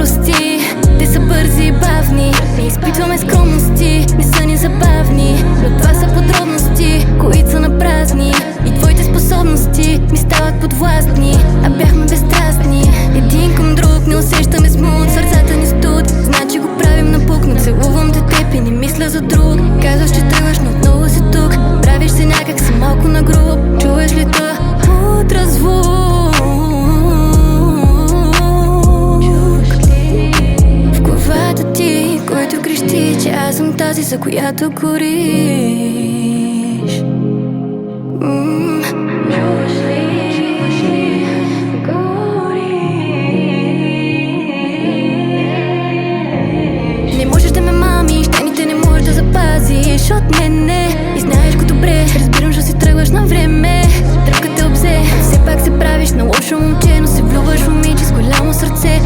прости. Те са бързи и бавни, не изпитваме скромности, не са ни забавни, но това са подробности, които са на празни. И твоите способности ми стават подвластни, а бяхме безстрастни. Един към друг не усещаме смут, сърцата ни студ, значи го правим напукнат. Целувам те теб и не мисля за друг. Казваш, че тръгваш, но отново си тук. Правиш се някак си малко на груб. Чуваш ли това ултразвук? В главата ти, който крещи, че аз съм тази, за която гориш. Не можеш да ме мамиш, тайните не можеш да запазиш от мене. И знаеш го добре, разбирам, че си тръгваш на време. Тръпка те обзе, все пак се правиш на лошо момче, но се влюбваш в момиче с голямо сърце.